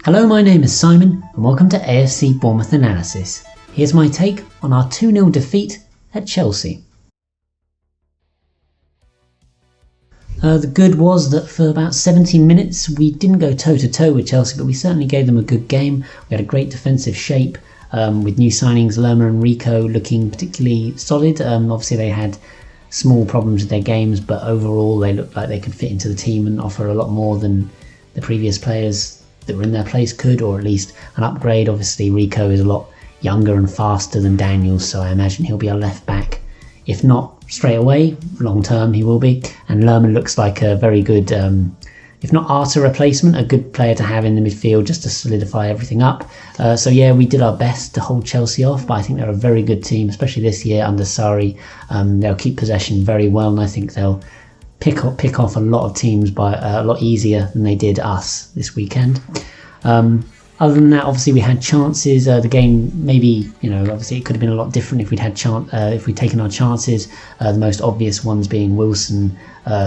Hello, my name is Simon and welcome to AFC Bournemouth Analysis. Here's my take on our 2-0 defeat at Chelsea. The good was that for about 17 minutes we didn't go toe-to-toe with Chelsea, but we certainly gave them a good game. We had a great defensive shape with new signings, Lerma and Rico looking particularly solid. Obviously they had small problems with their games, but overall they looked like they could fit into the team and offer a lot more than the previous players that were in their place could, or at least an upgrade. Obviously Rico is a lot younger and faster than Daniels, so I imagine he'll be a left back. If not straight away, long term he will be. And Lerman looks like a very good, if not Arta replacement, a good player to have in the midfield just to solidify everything up. So yeah, we did our best to hold Chelsea off, but I think they're a very good team, especially this year under Sarri. They'll keep possession very well, and I think they'll pick off a lot of teams by a lot easier than they did us this weekend. Other than that, obviously we had chances. The game, maybe, obviously it could have been a lot different if we'd taken our chances. The most obvious ones being Wilson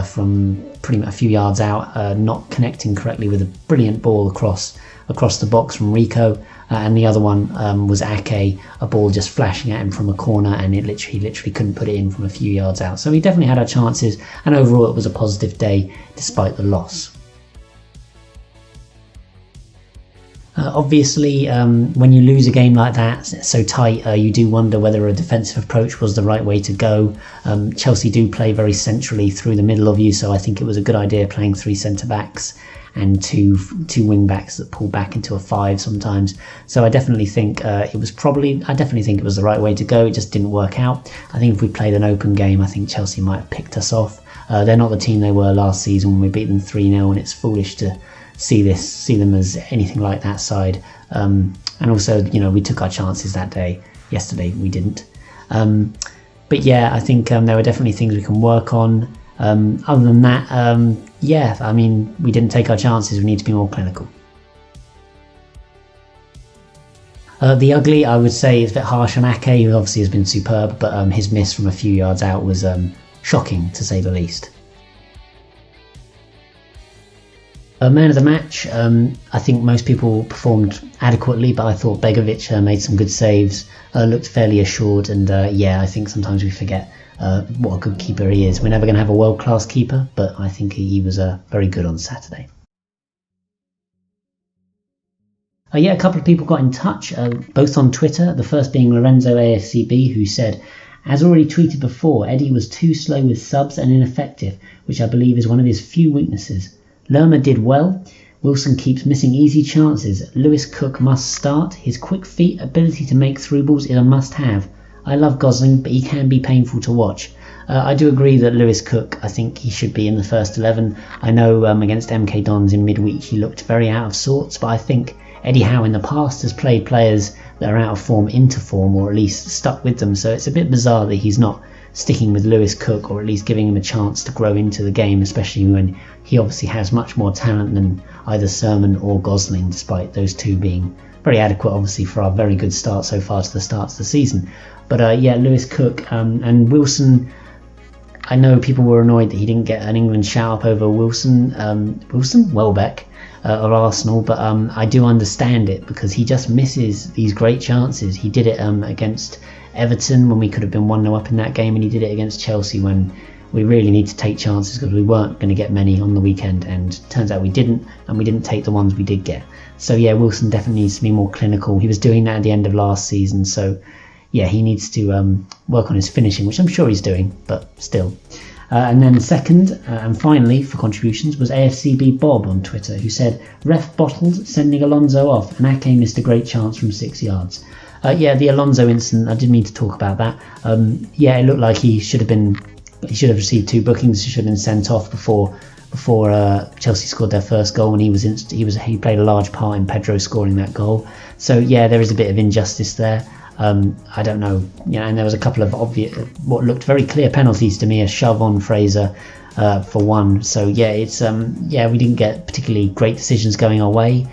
from pretty much a few yards out, not connecting correctly with a brilliant ball across the box from Rico, and the other one was Ake, a ball just flashing at him from a corner, and he literally couldn't put it in from a few yards out. So we definitely had our chances, and overall it was a positive day despite the loss. Obviously, when you lose a game like that, so tight, you do wonder whether a defensive approach was the right way to go. Chelsea do play very centrally through the middle of you, so I think it was a good idea playing 3 centre-backs and two wing-backs that pull back into a 5 sometimes. So I definitely think it was the right way to go. It just didn't work out. I think if we played an open game, I think Chelsea might have picked us off. They're not the team they were last season when we beat them 3-0, and it's foolish to see them as anything like that side. And also, we took our chances yesterday we didn't. But yeah, I think there were definitely things we can work on. Other than that, we didn't take our chances. We need to be more clinical. The ugly, I would say, is a bit harsh on Ake, who obviously has been superb, but his miss from a few yards out was shocking, to say the least. Man of the match, I think most people performed adequately, but I thought Begovic made some good saves, looked fairly assured, and I think sometimes we forget what a good keeper he is. We're never going to have a world-class keeper, but I think he was very good on Saturday. A couple of people got in touch, both on Twitter, the first being Lorenzo AFCB, who said, "As already tweeted before, Eddie was too slow with subs and ineffective, which I believe is one of his few weaknesses. Lerma did well. Wilson keeps missing easy chances. Lewis Cook must start. His quick feet, ability to make through balls is a must-have. I love Gosling, but he can be painful to watch." I do agree that Lewis Cook, I think he should be in the first 11. I know against MK Dons in midweek he looked very out of sorts, but I think Eddie Howe in the past has played players that are out of form into form, or at least stuck with them, so it's a bit bizarre that he's not sticking with Lewis Cook, or at least giving him a chance to grow into the game, especially when he obviously has much more talent than either Sermon or Gosling, despite those two being very adequate obviously for our very good start so far to the start of the season. But Lewis Cook and Wilson, I know people were annoyed that he didn't get an England shout-up over Welbeck of Arsenal, but I do understand it, because he just misses these great chances. He did it against Everton when we could have been 1-0 up in that game, and he did it against Chelsea when we really need to take chances because we weren't going to get many on the weekend, and turns out we didn't, and we didn't take the ones we did get. So yeah, Wilson definitely needs to be more clinical. He was doing that at the end of last season, so yeah, he needs to work on his finishing, which I'm sure he's doing, but still. And then second, and finally for contributions, was AFCB Bob on Twitter, who said, "Ref bottled, sending Alonso off, and Ake missed a great chance from 6 yards." The Alonso incident, I did mean to talk about that. It looked like he should have received 2 bookings. He should have been sent off before Chelsea scored their first goal, and he played a large part in Pedro scoring that goal. So yeah, there is a bit of injustice there. I don't know, and there was a couple of obvious, what looked very clear penalties to me, a shove on Fraser for one. So yeah, we didn't get particularly great decisions going our way.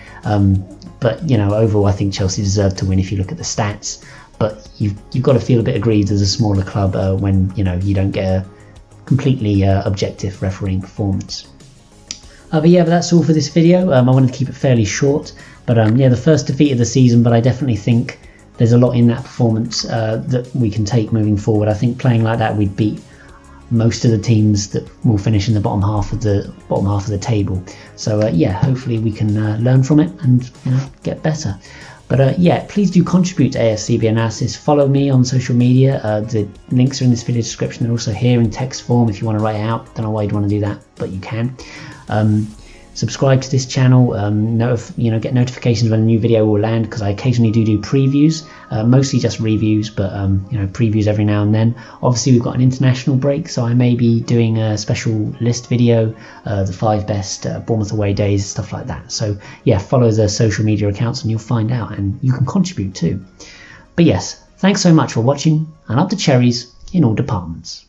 But overall, I think Chelsea deserved to win if you look at the stats. But you've got to feel a bit aggrieved as a smaller club when you don't get a completely objective refereeing performance. But that's all for this video. I wanted to keep it fairly short, but the first defeat of the season, but I definitely think there's a lot in that performance that we can take moving forward. I think playing like that, we'd beat most of the teams that will finish in the bottom half of the table. So hopefully we can learn from it and get better. But please do contribute to AFCB Analysis. Follow me on social media. The links are in this video description and also here in text form if you want to write it out. Don't know why you'd want to do that, but you can. Subscribe to this channel, get notifications when a new video will land, because I occasionally do previews, mostly just reviews, but previews every now and then. Obviously we've got an international break, so I may be doing a special list video, the 5 best Bournemouth away days, stuff like that. So follow the social media accounts and you'll find out, and you can contribute too. But yes, thanks so much for watching, and up the cherries in all departments.